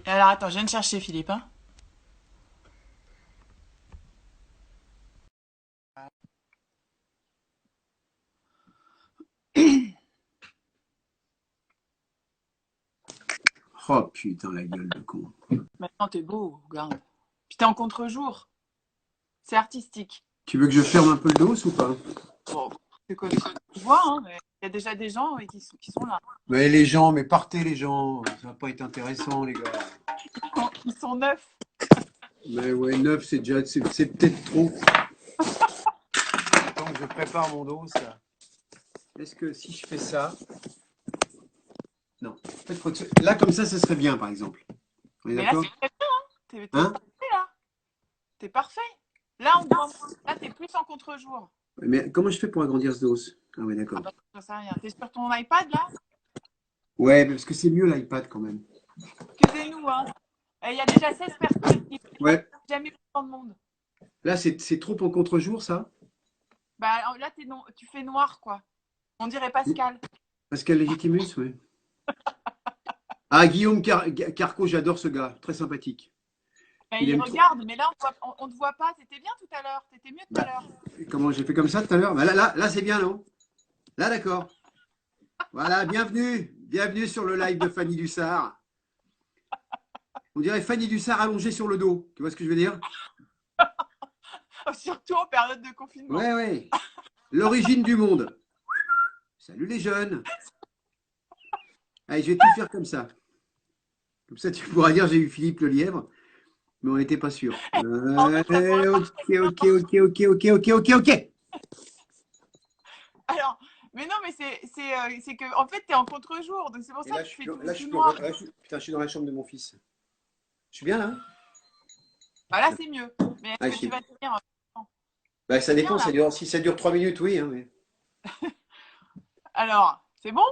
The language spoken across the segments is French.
Alors attends, je viens de chercher Philippe, hein. Oh putain, la gueule de con. Maintenant t'es beau, regarde. Puis t'es en contre-jour. C'est artistique. Tu veux que je ferme un peu le dos ou pas? Bon, c'est quoi, tu vois, hein, mais il y a déjà des gens qui sont là. Mais les gens, mais partez les gens, ça va pas être intéressant les gars. Ils sont neufs. Mais ouais, 9 c'est déjà, c'est peut-être trop. Attends, je prépare mon dos ça. Est-ce que si je fais ça, non. En fait, là comme ça serait bien par exemple. On est Mais là, d'accord? c'est très bien, hein. T'es Hein? parfait, là. T'es parfait. Là, on te voit moins. Là, t'es plus en contre-jour. Mais comment je fais pour agrandir ce dos? Ah ouais, Ah d'accord. bah, j'en sais rien. T'es sur ton iPad, là? Ouais, parce que c'est mieux l'iPad quand même. Excusez-nous, hein. Il y a déjà 16 personnes qui ne Ouais. jamais vu autant de monde. Là, c'est trop en contre-jour, ça? Bah, alors là, tu fais noir, quoi. On dirait Pascal. Pascal Légitimus, oui. Ah, Guillaume Carco, j'adore ce gars, très sympathique. Ben, Il il aime trop. regarde, mais là, on te voit pas. T'étais bien tout à l'heure. T'étais mieux tout à Bah, l'heure. comment j'ai fait comme ça tout à l'heure? Bah, là c'est bien, non? Là, d'accord. Voilà, bienvenue. Bienvenue sur le live de Fanny Dussard. On dirait Fanny Dussard allongée sur le dos. Tu vois ce que je veux dire? Surtout en période de confinement. Ouais, ouais. L'origine du monde. Salut les jeunes. Allez, je vais tout faire comme ça. Comme ça, tu pourras dire j'ai eu Philippe le lièvre, mais on n'était pas sûr. En fait, ça pourrait pas. Ok. Alors, mais non, mais c'est que, en fait, t'es en contre-jour. Donc, c'est pour Et ça là, que tu fais là, tout noir. putain, je suis dans la chambre de mon fils. Je suis bien là? Bah, là, c'est mieux. Mais Ah, est-ce que tu vas tenir? bah, ça C'est bien, dépend, là. si ça dure 3 minutes, oui. Hein, mais... Alors, c'est bon?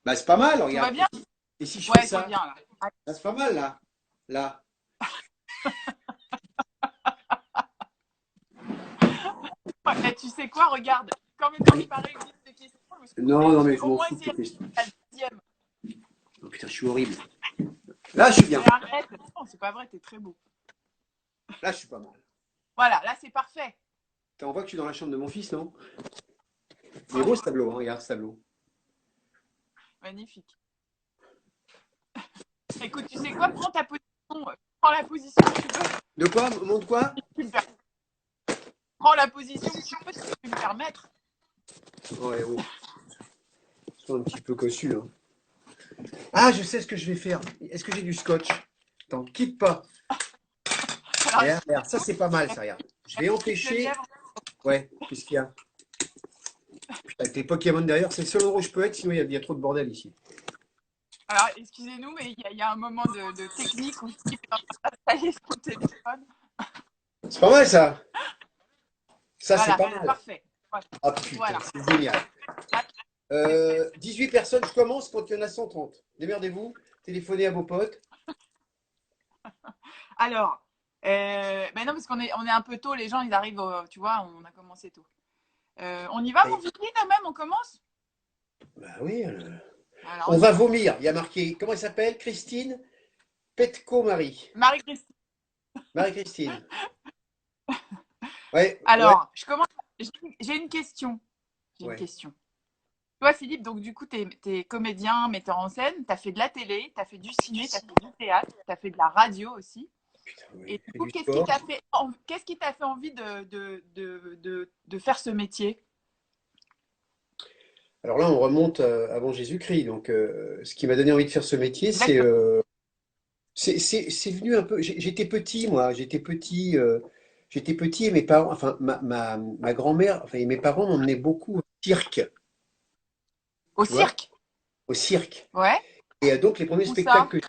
Bah, c'est pas mal, Tout va regarde. bien? Et si je fais Ouais, c'est ça? bien, là. Là, c'est pas mal, là. Là. Ouais, mais tu sais quoi? Regarde. Quand même, préparer une liste de questions, Non, mais non, je mais vais je au m'en moins fous de essayer tes questions. la deuxième. Oh putain, je suis horrible. Là, je suis bien. Mais arrête. Non, c'est pas vrai, t'es très beau. Là, je suis pas mal. Voilà, là, c'est parfait. On voit que je suis dans la chambre de mon fils, non? Il est Ouais, beau ce tableau, hein, regarde ce tableau. magnifique. Écoute, tu sais quoi? Prends ta position. Prends la position que tu veux. De quoi? Montre quoi? Prends la position que tu peux, si tu peux me permettre. Ouais, oh. Je suis un petit peu cossu, hein. Ah, je sais ce que je vais faire. Est-ce que j'ai du scotch? Attends, quitte pas. Alors, Regarde, ça c'est pas mal, ça, regarde. Je vais le empêcher. lièvre. Ouais, qu'est-ce qu'il y a? Putain, avec les Pokémon derrière, c'est le seul endroit où je peux être, sinon il y a trop de bordel ici. Alors, excusez-nous, mais il y a un moment de technique où Steve est en train d'installer son téléphone. C'est pas mal, ça. Ça, c'est Voilà, pas mal. parfait. Voilà. Ah putain, Voilà. c'est génial. 18 personnes, je commence quand il y en a 130. Démerdez-vous, téléphonez à vos potes. Alors, mais non, parce on est un peu tôt, les gens, ils arrivent, tu vois, on a commencé tôt. On y va, mon Allez. Vicky, quand même, on commence? Bah oui. Alors, On on y va va. vomir. Il y a marqué, comment elle s'appelle? Christine Petco-Marie. Marie-Christine. Marie-Christine. Ouais, ouais, Alors, je commence. J'ai une question. J'ai une ouais. question. Toi, Philippe, donc du coup, tu es comédien, metteur en scène, tu as fait de la télé, tu as fait du ciné, tu as fait du théâtre, tu as fait de la radio aussi. Putain, Et ouais. du Fait coup, du sport. qu'est-ce qui t'a fait envie de faire ce métier? Alors là, on remonte avant Jésus-Christ. Donc, ce qui m'a donné envie de faire ce métier, Exactement. c'est venu un peu. J'étais petit, moi. J'étais petit et mes parents, enfin, ma grand-mère, enfin, et mes parents m'emmenaient beaucoup au cirque, Au tu vois, cirque? au cirque. Ouais. Et donc, les premiers Où spectacles ça?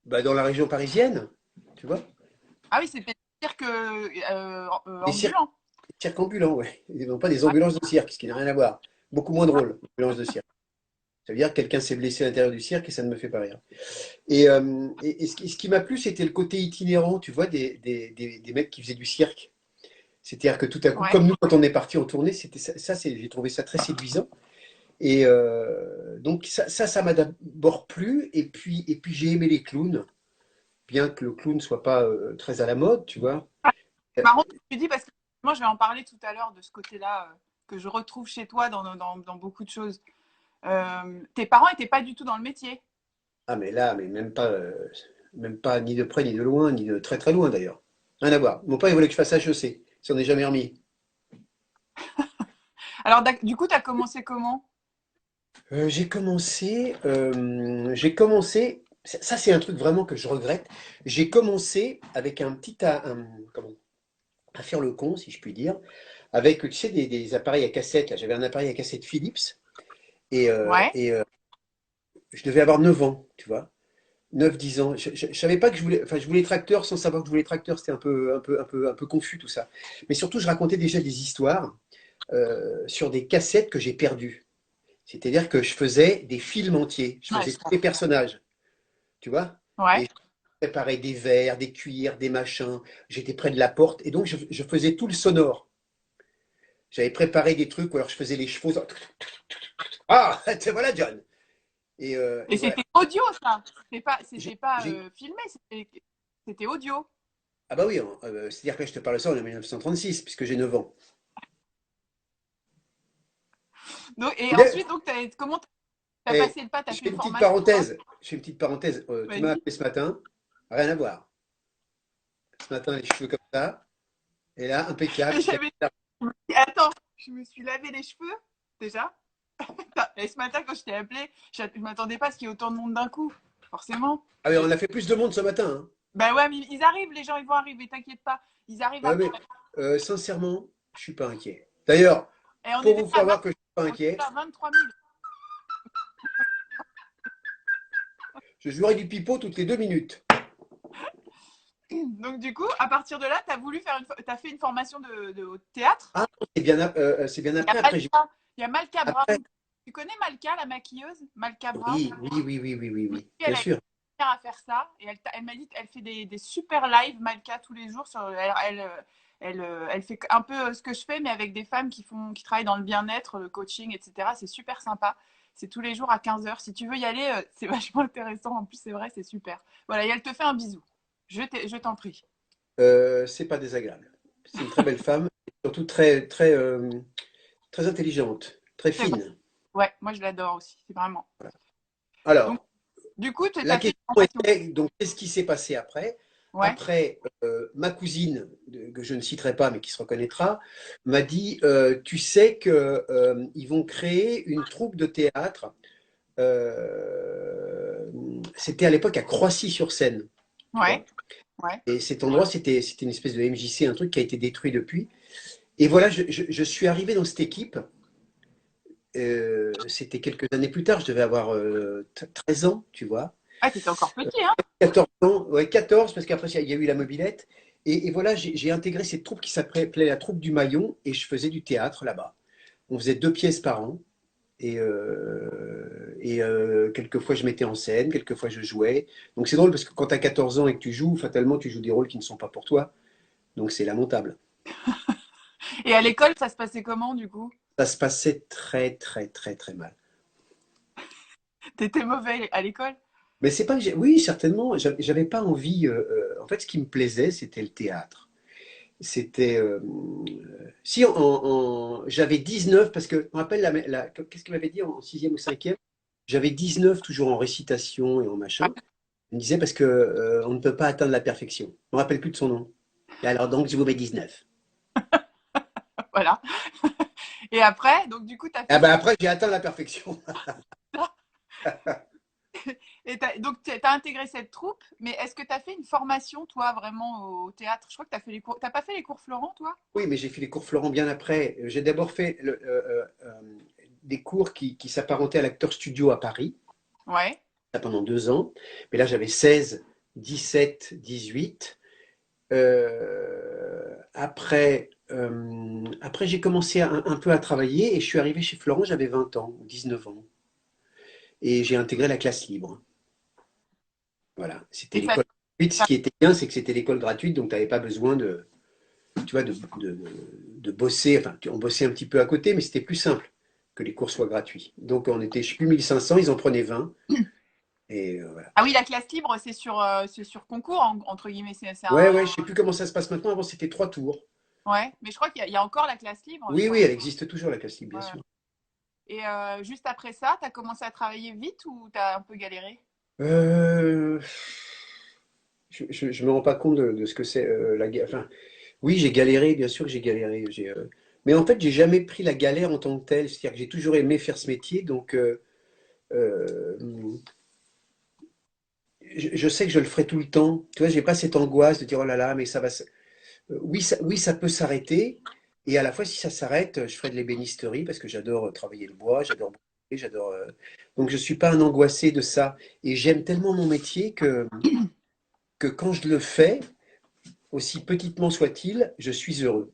bah, dans la région parisienne, tu vois, Ah oui, c'était le cirque des cirques, ambulant. des cirques ambulants, ouais. Et non pas des Ouais. ambulances de cirque, ce qui n'a rien à voir. Beaucoup moins drôle, ambulance de cirque. Ça veut dire que quelqu'un s'est blessé à l'intérieur du cirque et ça ne me fait pas rire. Et ce qui m'a plu, c'était le côté itinérant, tu vois, des mecs qui faisaient du cirque. C'est-à-dire que tout à coup, Ouais. comme nous, quand on est parti en tournée, j'ai trouvé ça très séduisant. Et donc ça m'a d'abord plu. Et puis j'ai aimé les clowns, bien que le clown ne soit pas très à la mode, tu vois. C'est marrant ce que tu dis parce que moi, je vais en parler tout à l'heure de ce côté-là que je retrouve chez toi dans beaucoup de choses. Tes parents n'étaient pas du tout dans le métier. Ah, mais là, mais même pas ni de près, ni de loin, ni de très très loin d'ailleurs. Rien à voir. Mon père, il voulait que je fasse HEC. Il s'en est jamais remis. Alors, du coup, tu as commencé comment? J'ai commencé, ça c'est un truc vraiment que je regrette. J'ai commencé avec comment, à faire le con, si je puis dire, avec, tu sais, des appareils à cassette. Là, j'avais un appareil à cassette Philips Ouais. et je devais avoir 9 ans, tu vois. 9 10 ans. Je savais pas que je voulais, enfin, je voulais tracteur sans savoir que je voulais tracteur. C'était un peu confus tout ça. Mais surtout, je racontais déjà des histoires sur des cassettes que j'ai perdues. C'est-à-dire que je faisais des films entiers. Je Ouais, faisais tous les personnages, tu vois. Et ouais. je préparais des verres, des cuillères, des machins. J'étais près de la porte et donc je faisais tout le sonore. J'avais préparé des trucs, ou alors je faisais les chevaux. Ah, voilà John. Et Et voilà. c'était audio, ça. J'ai, C'était pas j'ai- filmé, c'était audio. Ah bah oui, hein, c'est-à-dire que là, je te parle de ça en 1936, puisque j'ai 9 ans. Donc, et Mais, ensuite, donc, comment tu as eh, passé le pas? Tu as je fait fais une une petite formation, quoi? parenthèse. Je fais une petite parenthèse. Tu m'as Vas-y. appelé ce matin, rien à voir. Ce matin, les cheveux comme ça, et là, impeccable. Et attends, je me suis lavé les cheveux, déjà. Et ce matin, quand je t'ai appelé, je ne m'attendais pas à ce qu'il y ait autant de monde d'un coup, forcément. Ah oui, on a fait plus de monde ce matin, hein. Ben ouais, mais ils arrivent, les gens, ils vont arriver, t'inquiète pas. Ils arrivent Ouais, après. mais sincèrement, je suis pas inquiet. D'ailleurs, Et on est pour déjà vous à faire voir que je suis pas on est inquiet, déjà à 23 000. je jouerai du pipeau toutes les 2 minutes. Donc, du coup, à partir de là, tu as t'as fait une formation au théâtre. Ah, c'est bien Il y a après. Après, Malka, il y a Malka après, Brown. Tu connais Malka, la maquilleuse? Malka Brown? oui, oui, oui, oui, oui, oui, Oui, oui, elle bien a été sûr. la première à faire ça. Et elle m'a dit qu'elle fait des super lives, Malka, tous les jours. Elle fait un peu ce que je fais, mais avec des femmes qui travaillent dans le bien-être, le coaching, etc. C'est super sympa. C'est tous les jours à 15 h. Si tu veux y aller, c'est vachement intéressant. En plus, c'est vrai, c'est super. Voilà, et elle te fait un bisou. Je t'en prie. C'est pas désagréable. C'est une très belle femme, et surtout très, très, très intelligente, très C'est vrai. fine. Ouais, moi, je l'adore aussi. C'est vraiment. Donc, Alors, du coup, tu la as fait question une formation. était, donc, qu'est-ce qui s'est passé après? Ouais. Après, ma cousine, que je ne citerai pas, mais qui se reconnaîtra, m'a dit, tu sais que ils vont créer une troupe de théâtre. C'était à l'époque à Croissy-sur-Seine, tu vois. Ouais. Ouais. Et cet endroit, c'était une espèce de MJC, un truc qui a été détruit depuis. Et voilà, je suis arrivé dans cette équipe. C'était quelques années plus tard, je devais avoir 13 ans, tu vois. Ah, t'étais encore petit, hein? 14 ans, ouais, 14, parce qu'après, il y a eu la mobilette. Et voilà, j'ai intégré cette troupe qui s'appelait la troupe du Maillon, et je faisais du théâtre là-bas. On faisait 2 pièces par an, et quelquefois je mettais en scène, quelquefois je jouais. Donc c'est drôle parce que quand tu as 14 ans et que tu joues, fatalement, tu joues des rôles qui ne sont pas pour toi. Donc c'est lamentable. Et à l'école, ça se passait comment, du coup? Ça se passait très, très, très, très mal. T'étais mauvais à l'école? Mais c'est pas que oui, certainement, j'avais pas envie. En fait, ce qui me plaisait, c'était le théâtre. C'était. Si j'avais 19, parce que je me rappelle, qu'est-ce qu'il m'avait dit en sixième ou cinquième? J'avais 19 toujours en récitation et en machin. Il me disait parce que on ne peut pas atteindre la perfection. Je me rappelle plus de son nom. Et alors donc, je vous mets 19. Voilà. Et après, donc du coup, tu as Ah fait ben après, j'ai atteint la perfection. ça. Et donc, tu as intégré cette troupe, mais est-ce que tu as fait une formation, toi, vraiment au théâtre? Je crois que tu as fait les cours. T'as pas fait les cours Florent, toi? Oui, mais j'ai fait les cours Florent bien après. J'ai d'abord fait des cours qui s'apparentaient à l'acteur studio à Paris, Ouais. ça pendant 2 ans. Mais là, j'avais 16, 17, 18. Après, j'ai commencé un peu à travailler et je suis arrivé chez Florent, j'avais 20 ans, 19 ans. Et j'ai intégré la classe libre. Voilà, c'était Et ça, l'école gratuite. Ce qui était bien, c'est que c'était l'école gratuite, donc tu n'avais pas besoin tu vois, de bosser. Enfin, on bossait un petit peu à côté, mais c'était plus simple que les cours soient gratuits. Donc on était, je ne sais plus, 1500, ils en prenaient 20. Et voilà. Ah oui, la classe libre, c'est sur concours, entre guillemets. C'est Ouais, un... ouais, je ne sais plus comment ça se passe maintenant. Avant, c'était 3 tours. Ouais, mais je crois qu'il y a encore la classe libre, je Oui, crois. oui, elle existe toujours, la classe libre, bien Ouais. sûr. Et juste après ça, tu as commencé à travailler vite ou tu as un peu galéré? Euh, je me rends pas compte de ce que c'est la galère. Enfin, oui, j'ai galéré, bien sûr que j'ai galéré. Mais en fait, j'ai jamais pris la galère en tant que telle. C'est-à-dire que j'ai toujours aimé faire ce métier, donc euh, je sais que je le ferai tout le temps. Tu vois, j'ai pas cette angoisse de dire oh là là, mais ça va. Oui, oui, ça peut s'arrêter. Et à la fois, si ça s'arrête, je ferai de l'ébénisterie parce que j'adore travailler le bois, j'adore brûler, j'adore. Donc, je suis pas un angoissé de ça. Et j'aime tellement mon métier que quand je le fais, aussi petitement soit-il, je suis heureux.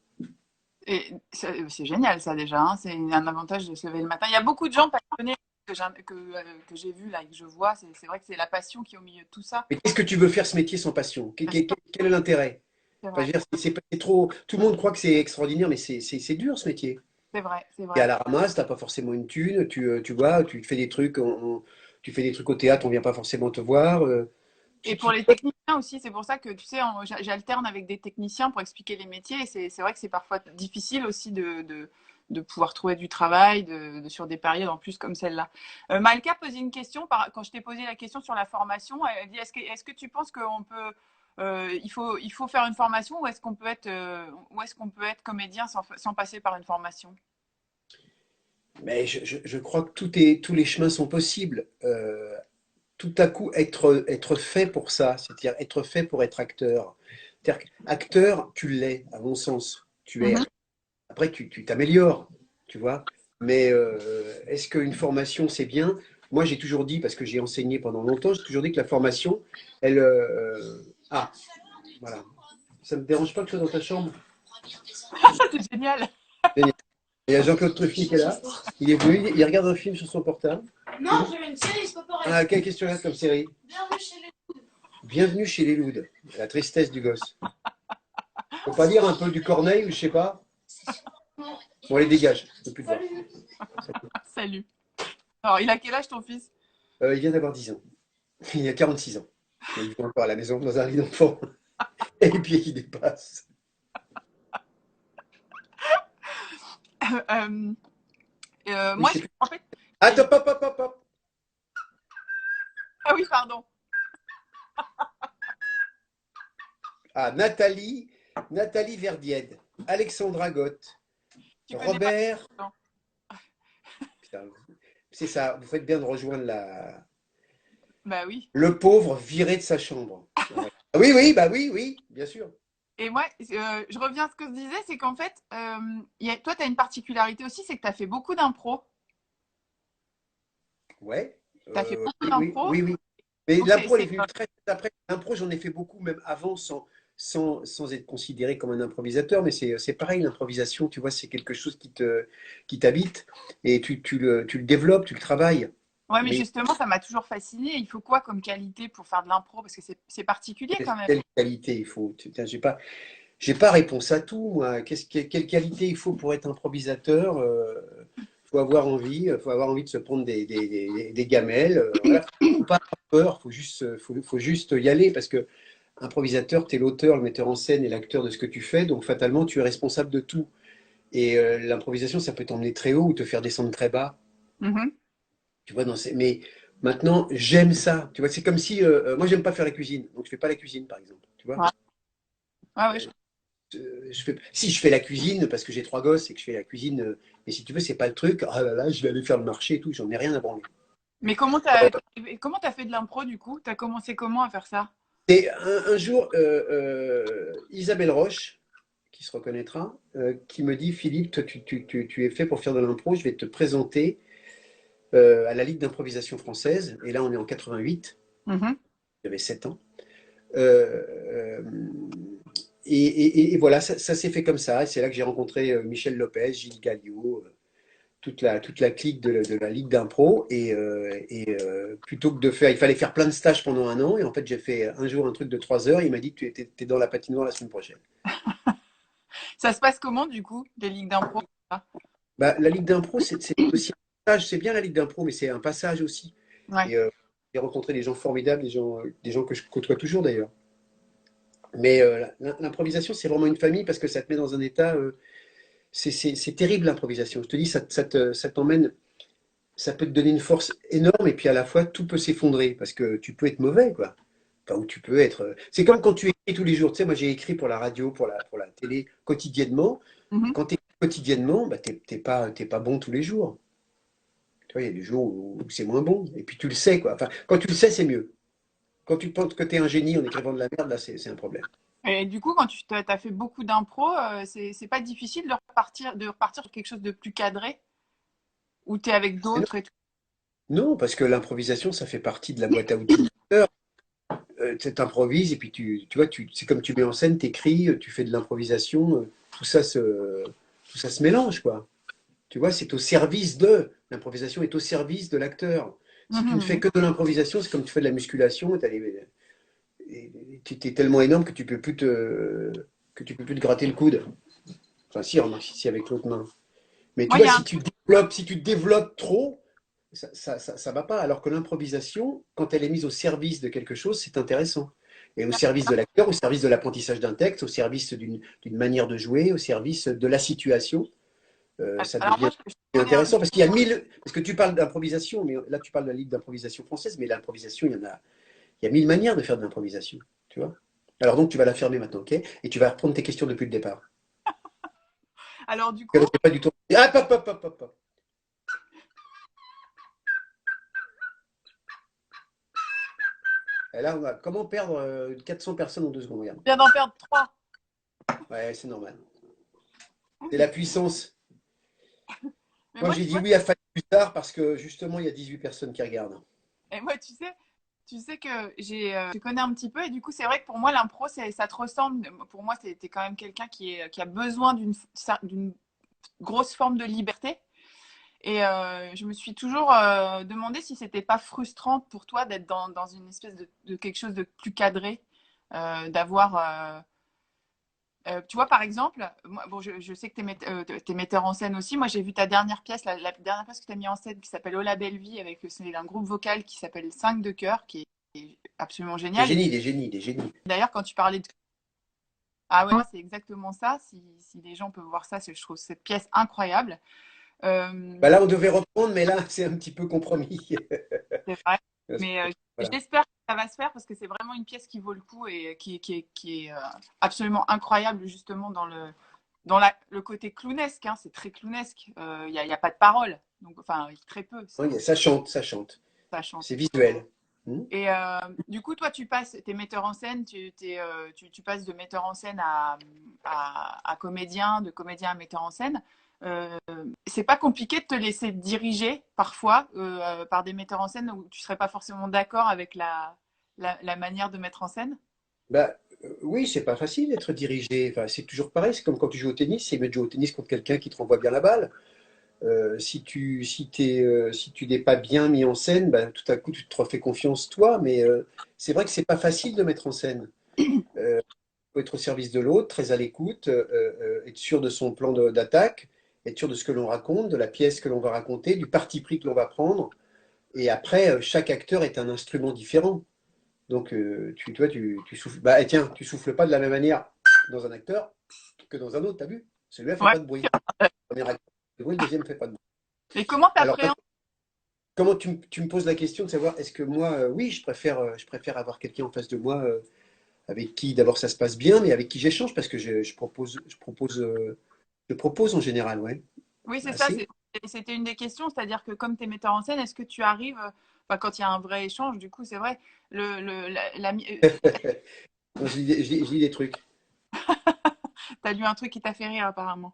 Et c'est génial ça déjà, hein. C'est un avantage de se lever le matin. Il y a beaucoup de gens passionnés que j'ai vus là et que je vois. C'est vrai que c'est la passion qui est au milieu de tout ça. Mais qu'est-ce que tu veux faire ce métier sans passion? Quel est l'intérêt? C'est Enfin, je vrai, veux dire, c'est trop. Tout le monde croit que c'est extraordinaire, mais c'est dur ce métier. c'est vrai, c'est Tu es à vrai. la ramasse, t'as pas forcément une thune, tu vois, tu fais des trucs, tu fais des trucs au théâtre, on vient pas forcément te voir. Et Tu, pour tu- les techniciens aussi, c'est pour ça que tu sais, j'alterne avec des techniciens pour expliquer les métiers. Et c'est vrai que c'est parfois difficile aussi de pouvoir trouver du travail sur des périodes en plus comme celle-là. Malika posait une question quand je t'ai posé la question sur la formation. Elle dit est-ce que tu penses qu'on peut il faut faire une formation ou est-ce qu'on peut être comédien sans passer par une formation? Mais je crois que tous les chemins sont possibles. Tout à coup, être fait pour ça, c'est-à-dire être fait pour être acteur. C'est-à-dire acteur, tu l'es, à mon sens. Tu es. Mhm. Après, tu t'améliores, tu vois. Mais est-ce qu'une formation, c'est bien? Moi, j'ai toujours dit, parce que j'ai enseigné pendant longtemps, j'ai toujours dit que la formation, elle... ah, voilà. Ça ne me dérange pas que tu sois dans ta chambre? C'est génial. Génial. Il y a Jean-Claude Truffy qui est là. Il est venu, il regarde un film sur son portable. Non, j'ai une série, c'est pas pareil. Ah, quelle question là comme série? Bienvenue chez les. Bienvenue chez les Louds. La tristesse du gosse. Faut pas lire un peu du Corneille ou je sais pas? Bon, allez, dégage. Je peux plus te voir. Salut. Salut. Alors, il a quel âge ton fils? Il vient d'avoir 10 ans. Il a 46 ans. Il vit encore à la maison dans un lit d'enfant. Et les pieds qui dépassent. Euh, Oui, moi, je sais plus. en fait, Attends, hop, hop, hop, hop. ah oui, pardon. Ah, Nathalie Verdiède, Alexandra Gott, Tu connais pas? Robert. Non. Putain, c'est ça, vous faites bien de rejoindre Bah oui. le pauvre viré de sa chambre. Ouais. Oui, oui, bah oui, oui, bien sûr. Et moi, je reviens à ce que je disais, c'est qu'en fait, toi, tu as une particularité aussi, c'est que tu as fait beaucoup d'impro. Ouais. Tu as fait beaucoup Oui, oui, d'impro. oui, oui. Mais Donc, l'impro, elle est venue très vite après. L'impro, j'en ai fait beaucoup, même avant, sans être considéré comme un improvisateur. Mais c'est pareil, l'improvisation, tu vois, c'est quelque chose qui t'habite et tu le développes, tu le travailles. ouais, mais Mais justement, ça m'a toujours fasciné. Il faut quoi comme qualité pour faire de l'impro? Parce que c'est particulier quand même. quelle qualité il faut? Putain, j'ai pas réponse à tout, moi. Quelle qualité il faut pour être improvisateur? Faut avoir envie de se prendre des gamelles. Voilà. Faut pas avoir peur, faut juste y aller parce que improvisateur, tu es l'auteur, le metteur en scène et l'acteur de ce que tu fais, donc fatalement, tu es responsable de tout. Et l'improvisation, ça peut t'emmener très haut ou te faire descendre très bas. Mhm. Tu vois, mais maintenant, j'aime ça. Tu vois, c'est comme si moi, j'aime pas faire la cuisine, donc je fais pas la cuisine, par exemple. Tu vois, Ouais, ouais, ouais, Euh, si je fais la cuisine parce que j'ai 3 gosses et que je fais la cuisine, mais si tu veux, c'est pas le truc. Ah là là, je vais aller faire le marché et tout. J'en ai rien à branler. mais comment t'as fait de l'impro du coup? T'as commencé comment à faire ça? Et un jour, Isabelle Roche, qui se reconnaîtra, qui me dit, Philippe, toi, tu es fait pour faire de l'impro. Je vais te présenter à la Ligue d'improvisation française. Et là, on est en 88. Mhm. J'avais 7 ans. Euh, euh, et voilà, ça s'est fait comme ça. Et c'est là que j'ai rencontré Michel Lopez, Gilles Galliot, toute la clique de la Ligue d'impro. Et plutôt que de faire, il fallait faire plein de stages pendant un an. Et en fait, j'ai fait un jour un truc de 3 heures. Il m'a dit, t'es dans la patinoire la semaine prochaine. Ça se passe comment du coup, des ligues d'impro? Bah, la ligue d'impro, c'est aussi un passage. C'est bien la ligue d'impro, mais c'est un passage aussi. Ouais. Et j'ai rencontré des gens formidables, des gens que je côtoie toujours d'ailleurs. Mais l'improvisation, c'est vraiment une famille parce que ça te met dans un état. C'est terrible l'improvisation. Je te dis, ça t'emmène, ça peut te donner une force énorme et puis à la fois tout peut s'effondrer parce que tu peux être mauvais, quoi. Enfin, ou tu peux être. C'est comme quand tu écris tous les jours. Tu sais, moi j'ai écrit pour la radio, pour la télé quotidiennement. Mhm. Quand tu écris quotidiennement, bah, t'es pas bon tous les jours. Tu vois, il y a des jours où c'est moins bon. Et puis tu le sais, quoi. Enfin, quand tu le sais, c'est mieux. Quand tu penses que tu es un génie en écrivant de la merde, là, c'est un problème. Et du coup, quand tu as fait beaucoup d'impro, c'est pas difficile de repartir sur quelque chose de plus cadré, où tu es avec Mais non, d'autres et tout. non, parce que l'improvisation, ça fait partie de la boîte à outils. Tu improvises et puis tu vois, c'est comme tu mets en scène, tu écris, tu fais de l'improvisation, tout ça se mélange, quoi. Tu vois, c'est au service de. L'improvisation est au service de l'acteur. Si tu ne fais Mhm. que de l'improvisation, c'est comme tu fais de la musculation, et tu es tellement énorme que tu peux plus te gratter le coude. Enfin, si, remarque, si avec l'autre main. Mais tu Moi, il vois, y a un si tu développes trop, ça va pas. Alors que l'improvisation, quand elle est mise au service de quelque chose, c'est intéressant. Et au service de l'acteur, au service de l'apprentissage d'un texte, au service d'une manière de jouer, au service de la situation, ça Alors moi, devient je te donner un intéressant parce qu'il y a mille. Parce que tu parles d'improvisation, mais là tu parles de la ligue d'improvisation française, mais l'improvisation, il y a mille manières de faire de l'improvisation. Tu vois? Alors donc tu vas la fermer maintenant, ok? Et tu vas reprendre tes questions depuis le départ. Alors du Je coup, ne sais pas du tout. Ah, pop, pop, pop, pop, pop. Et là, comment perdre 400 personnes en 2 secondes? Regarde. je viens d'en perdre trois. Ouais, c'est normal. C'est la puissance. Mais Moi, moi, j'ai tu dit vois, oui à Fanny plus tard parce que justement, il y a 18 personnes qui regardent. et moi, tu sais que je connais un petit peu et du coup, c'est vrai que pour moi, l'impro, ça te ressemble. Pour moi, t'es quand même quelqu'un qui a besoin d'une grosse forme de liberté. Et je me suis toujours demandé si c'était pas frustrant pour toi d'être dans une espèce de quelque chose de plus cadré, d'avoir. Tu vois, par exemple, moi, bon, je sais que tu es metteur en scène aussi. Moi, j'ai vu ta dernière pièce, la dernière pièce que tu as mis en scène qui s'appelle Oh la belle vie, c'est un groupe vocal qui s'appelle 5 de cœur, qui est absolument Des génial. Et génies, des génies, des génies. d'ailleurs, quand tu parlais de. Ah ouais, moi, c'est exactement ça. Si les gens peuvent voir ça, je trouve cette pièce incroyable. Bah Euh, là, on devait reprendre, mais là, c'est un petit peu compromis. c'est vrai. Mais Voilà. j'espère que ça va se faire parce que c'est vraiment une pièce qui vaut le coup et qui est absolument incroyable, justement, le côté clownesque, hein, c'est très clownesque. Y a pas de parole, donc enfin très peu, Ouais, ça chante, ça chante. ça chante. C'est visuel. Hmm. Et du coup, toi, t'es metteur en scène, tu passes de metteur en scène à comédien, de comédien à metteur en scène. C'est pas compliqué de te laisser diriger parfois par des metteurs en scène où tu serais pas forcément d'accord avec la manière de mettre en scène. Bah, oui, c'est pas facile d'être dirigé. Enfin, c'est toujours pareil. C'est comme quand tu joues au tennis. C'est mieux de jouer au tennis contre quelqu'un qui te renvoie bien la balle. Si tu n'es pas bien mis en scène, bah, tout à coup, tu te refais confiance toi. Mais c'est vrai que c'est pas facile de mettre en scène. Faut être au service de l'autre, très à l'écoute, être sûr de son plan d'attaque, être sûr de ce que l'on raconte, de la pièce que l'on va raconter, du parti pris que l'on va prendre. Et après, chaque acteur est un instrument différent. Donc, tu souffles. Bah, et tiens, tu souffles pas de la même manière dans un acteur que dans un autre, t'as vu? Celui-là fait Ouais. pas de bruit. Le premier acteur fait de bruit, le deuxième fait pas de bruit. Et comment Alors, t'appréhendes? comment tu me poses la question de savoir, est-ce que moi, oui, je préfère avoir quelqu'un en face de moi avec qui d'abord ça se passe bien, mais avec qui j'échange parce que je propose en général, ouais. Oui, c'est ça. Assez. C'était une des questions, c'est-à-dire que comme tu es metteur en scène, est-ce que tu arrives, enfin, quand il y a un vrai échange, du coup, c'est vrai, Je lis des trucs. t'as lu un truc qui t'a fait rire apparemment.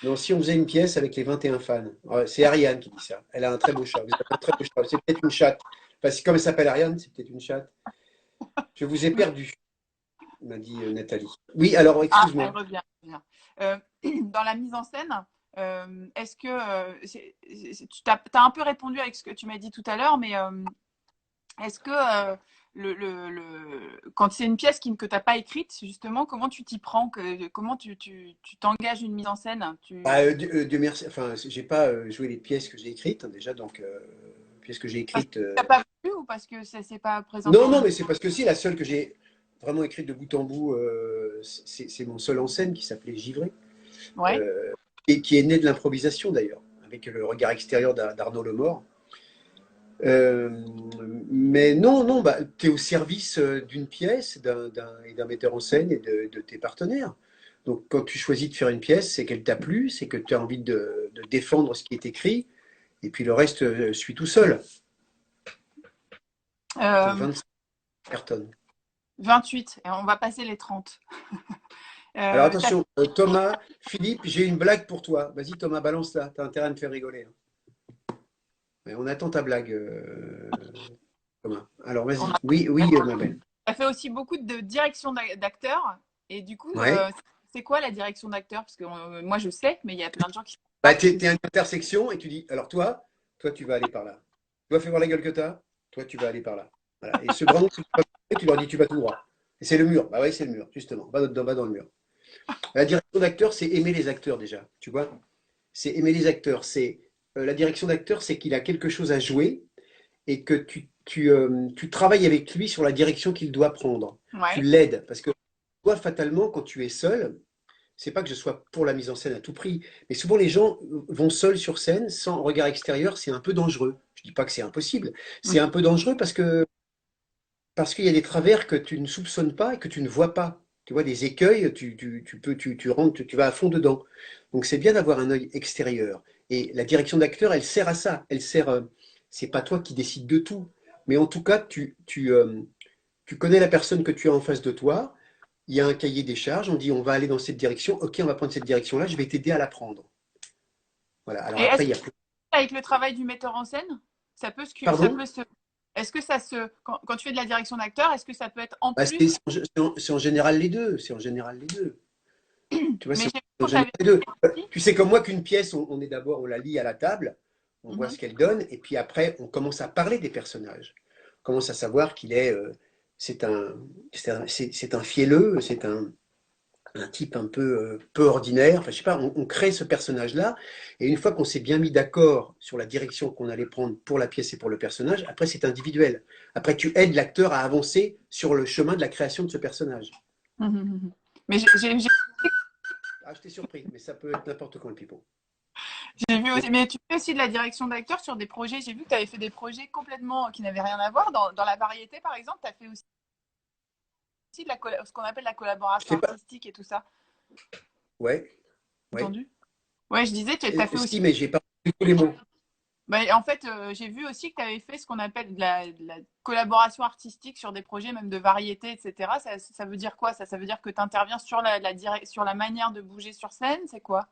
Non, si on faisait une pièce avec les 21 fans, c'est Ariane qui dit ça. Elle a un très beau chat. Vous avez un très beau chat. C'est peut-être une chatte. Enfin, comme elle s'appelle Ariane, c'est peut-être une chatte. Je vous ai perdu, m'a dit Nathalie. Oui, alors Ah, elle excuse-moi. revient. Elle revient. Dans la mise en scène, est-ce que tu as un peu répondu avec ce que tu m'as dit tout à l'heure, mais est-ce que quand c'est une pièce que tu n'as pas écrite, justement, comment tu t'y prends, comment tu t'engages une mise en scène, Dieu merci, enfin, j'ai pas joué les pièces que j'ai écrites, hein, déjà, donc pièces que j'ai parce que écrites. tu n'as pas voulu ou parce que ça s'est pas présenté Non, non, comme mais c'est parce que si, la seule que j'ai vraiment écrite de bout en bout, c'est mon seul en scène qui s'appelait Givré, ouais. et qui est né de l'improvisation d'ailleurs, avec le regard extérieur d'Arnaud Lemort. Euh, mais non, non, bah, tu es au service d'une pièce, et d'un metteur en scène et de tes partenaires. Donc quand tu choisis de faire une pièce, c'est qu'elle t'a plu, c'est que tu as envie de défendre ce qui est écrit, et puis le reste suit tout seul. Il faut Euh, 25 cartons. 28, et on va passer les 30. Alors T'as attention, Thomas, Philippe, j'ai une blague pour toi. Vas-y Thomas, balance-la, t'as intérêt à me faire rigoler, hein. Mais on attend ta blague, Thomas. Alors vas-y. Oui, oui, ma belle. fait aussi beaucoup de direction d'acteurs, et du coup, Ouais. c'est quoi la direction d'acteur? Parce que moi, je sais, mais il y a plein de gens qui ne savent Bah, pas. tu es à une intersection et tu dis, alors toi, tu vas aller par là. Toi, fais voir la gueule que tu as, toi, tu vas aller par là. Voilà. Et ceux vraiment que tu leur dis, tu vas tout droit. Et c'est le mur. Bah oui, c'est le mur, justement. Va dans le mur. La direction d'acteur, c'est aimer les acteurs déjà. Tu vois? C'est aimer les acteurs. La direction d'acteur, c'est qu'il a quelque chose à jouer et que tu travailles avec lui sur la direction qu'il doit prendre. Tu Ouais. l'aides. Parce que toi, fatalement, quand tu es seul, c'est pas que je sois pour la mise en scène à tout prix, mais souvent les gens vont seuls sur scène, sans regard extérieur, c'est un peu dangereux. Je dis pas que c'est impossible, c'est un peu dangereux parce qu'il y a des travers que tu ne soupçonnes pas et que tu ne vois pas. Tu vois, des écueils, tu rentres, tu vas à fond dedans. Donc c'est bien d'avoir un œil extérieur. Et la direction d'acteur, elle sert à ça. Elle sert, c'est pas toi qui décides de tout, mais en tout cas, tu connais la personne que tu as en face de toi. Il y a un cahier des charges, on dit on va aller dans cette direction, ok, on va prendre cette direction-là, je vais t'aider à la prendre. Voilà, alors Et après, est-ce il que y a plus. avec le travail du metteur en scène, ça Pardon? peut se, est-ce que ça se, quand tu fais de la direction d'acteur, est-ce que ça peut être en Bah, plus? c'est en général les deux. C'est en général les deux. Tu vois, Mais c'est j'ai vu en quand tu général avais les deux. dit. Tu sais comme moi qu'une pièce, on est d'abord, on la lit à la table, on voit Mhm. ce qu'elle donne, et puis après, on commence à parler des personnages. On commence à savoir qu'il est, c'est c'est un fielleux, c'est un type un peu ordinaire. Enfin, je sais pas, on crée ce personnage-là, et une fois qu'on s'est bien mis d'accord sur la direction qu'on allait prendre pour la pièce et pour le personnage, après c'est individuel. Après, tu aides l'acteur à avancer sur le chemin de la création de ce personnage. Mhm, mhm. Mais Ah, je t'ai surpris, mais ça peut être n'importe quand le pipeau. j'ai vu aussi, mais tu fais aussi de la direction d'acteur sur des projets. J'ai vu que tu avais fait des projets complètement qui n'avaient rien à voir. Dans la variété, par exemple, tu as fait aussi ce qu'on appelle la Je collaboration fais pas. artistique et tout ça. Ouais, ouais. Entendu? Ouais, je disais, tu as fait aussi. Si, mais j'ai pas tous les mots. Bah, en fait, j'ai vu aussi que tu avais fait ce qu'on appelle de la collaboration artistique sur des projets même de variété, etc. Ça veut dire quoi ça? Ça veut dire que tu interviens sur sur la manière de bouger sur scène, c'est quoi?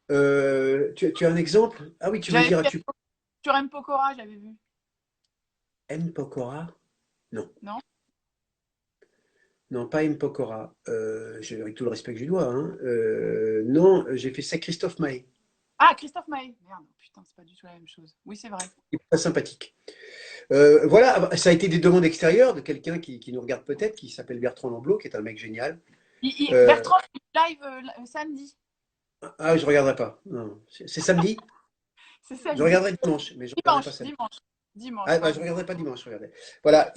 Tu as un exemple? Ah oui, tu veux J'avais dire, vu sur M. Pokora, j'avais vu. M. Pokora? Non, Non? non, pas M. Pokora. Avec tout le respect que je lui dois, hein. Non, j'ai fait ça Christophe Maé. Ah, Christophe Maé. Merde, putain, c'est pas du tout la même chose. Oui, c'est vrai. Il est pas sympathique. Voilà, ah bah, ça a été des demandes extérieures de quelqu'un qui nous regarde peut-être, qui s'appelle Bertrand Lamblot, qui est un mec génial. Euh, Bertrand, live samedi. ah, je regarderai pas. Non, c'est samedi? C'est Je samedi. regarderai dimanche, mais je regarderai pas Dimanche, samedi. dimanche. Dimanche, Ah, bah, je pardon. regarderai pas dimanche, je regardais. Voilà,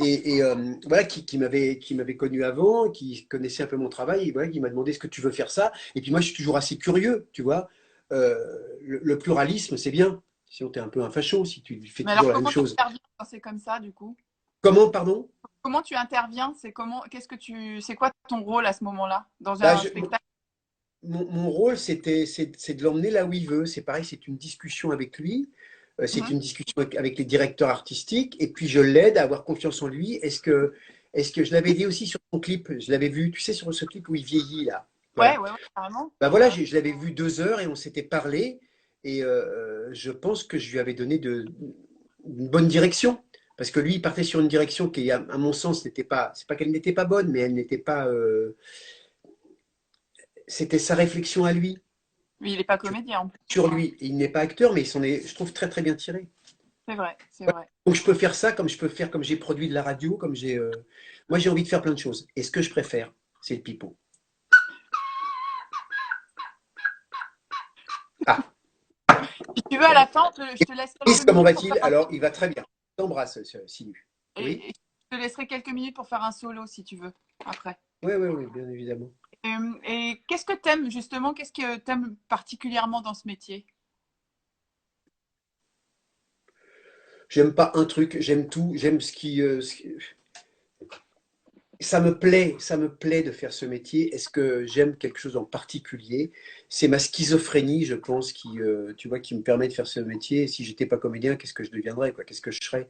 voilà, qui m'avait connu avant, qui connaissait un peu mon travail, et voilà, qui m'a demandé est-ce que tu veux faire ça? Et puis moi, je suis toujours assez curieux, tu vois. Le pluralisme, c'est bien. Sinon, tu es un peu un facho si tu fais Mais toujours alors, la même comment tu chose. interviens quand c'est comme ça, du coup? Comment, pardon? Comment tu interviens? C'est quoi ton rôle à ce moment-là dans Bah, un spectacle? mon rôle, c'est de l'emmener là où il veut. C'est pareil, c'est une discussion avec lui. C'est Mhm. une discussion avec les directeurs artistiques. Et puis, je l'aide à avoir confiance en lui. Est-ce que je l'avais dit aussi sur son clip? Je l'avais vu, tu sais, sur ce clip où il vieillit, là. Ouais, Voilà. ouais, ouais, carrément. Bah voilà, je l'avais vu 2 heures et on s'était parlé. Et je pense que je lui avais donné une bonne direction. Parce que lui, il partait sur une direction qui, à mon sens, n'était pas, c'est pas qu'elle n'était pas bonne, mais elle n'était pas, c'était sa réflexion à lui. Lui, il est pas comédien en plus. Sur lui. Il n'est pas acteur, mais il s'en est, je trouve, très très bien tiré. C'est vrai, c'est vrai. Donc je peux faire ça comme je peux faire, comme j'ai produit de la radio, comme j'ai. Moi j'ai envie de faire plein de choses. Et ce que je préfère, c'est le pipeau. Ah, Si tu veux, à la fin, je te laisse Chris, quelques comment minutes pour va-t-il? faire un Alors, il va très bien. Je t'embrasse, Simu. Oui? et je te laisserai quelques minutes pour faire un solo si tu veux, après. Oui, oui, oui, bien évidemment. Et qu'est-ce que t'aimes justement? Qu'est-ce que t'aimes particulièrement dans ce métier? J'aime pas un truc, j'aime tout, j'aime ça me plaît de faire ce métier. Est-ce que j'aime quelque chose en particulier? C'est ma schizophrénie, je pense, tu vois, qui me permet de faire ce métier. Si j'étais pas comédien, qu'est-ce que je deviendrais, quoi? Qu'est-ce que je serais?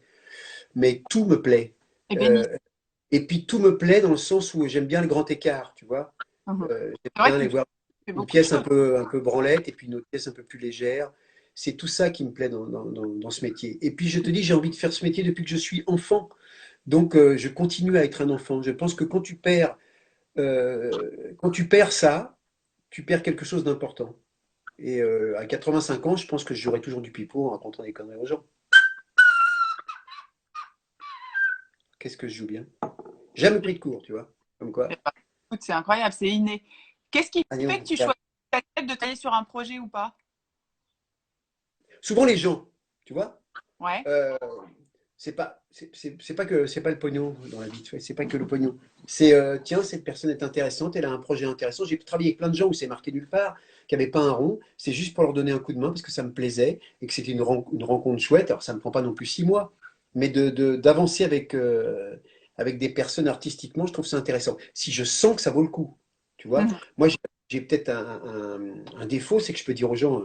Mais tout me plaît. Et béni. Euh, et puis tout me plaît dans le sens où j'aime bien le grand écart, tu vois. Mhm. J'aime C'est vrai bien que aller tu voir fais une beaucoup de pièce choses. un peu branlette et puis une autre pièce un peu plus légère. C'est tout ça qui me plaît dans ce métier. Et puis je te dis, j'ai envie de faire ce métier depuis que je suis enfant. Donc je continue à être un enfant. Je pense que quand tu perds ça, tu perds quelque chose d'important. Et à 85 ans, je pense que j'aurai toujours du pipeau en racontant des conneries aux gens. Qu'est-ce que je joue bien? Jamais pris de cours, tu vois. Comme quoi. Écoute, c'est incroyable, c'est inné. Qu'est-ce qui Allez, fait que tu choisis de t'aller sur un projet ou pas? souvent les gens, tu vois. Ouais. Euh, c'est pas le pognon dans la vie, tu vois, c'est pas que le pognon. Tiens, cette personne est intéressante, elle a un projet intéressant. J'ai travaillé avec plein de gens où c'est marqué nulle part, qui n'avaient pas un rond. C'est juste pour leur donner un coup de main parce que ça me plaisait et que c'était une rencontre chouette. Alors ça me prend pas non plus 6 mois, mais d'avancer avec des personnes artistiquement, je trouve ça intéressant. Si je sens que ça vaut le coup, tu vois. Mhm. Moi, j'ai peut-être un défaut, c'est que je peux dire aux gens,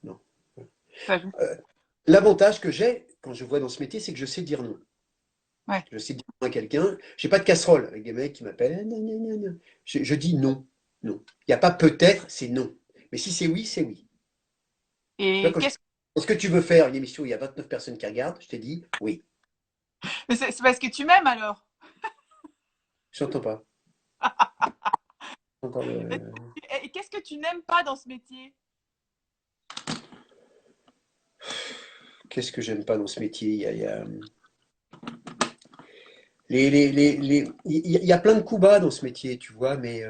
non. Ça joue. Euh, L'avantage que j'ai quand je vois dans ce métier, c'est que je sais dire non. Ouais. Je sais dire non à quelqu'un. J'ai pas de casserole avec des mecs qui m'appellent. Ah, gna, gna, gna, gna. Je dis non. Non. Il n'y a pas peut-être, c'est non. Mais si c'est oui, c'est oui. Tu vois, Et qu'est-ce est-ce que tu veux faire une émission où il y a 29 personnes qui regardent, je t'ai dit oui. mais c'est parce que tu m'aimes alors. J'entends pas. J'entends le- Et qu'est-ce que tu n'aimes pas dans ce métier? Qu'est-ce que j'aime pas dans ce métier? Il y a plein de coups bas dans ce métier, tu vois, mais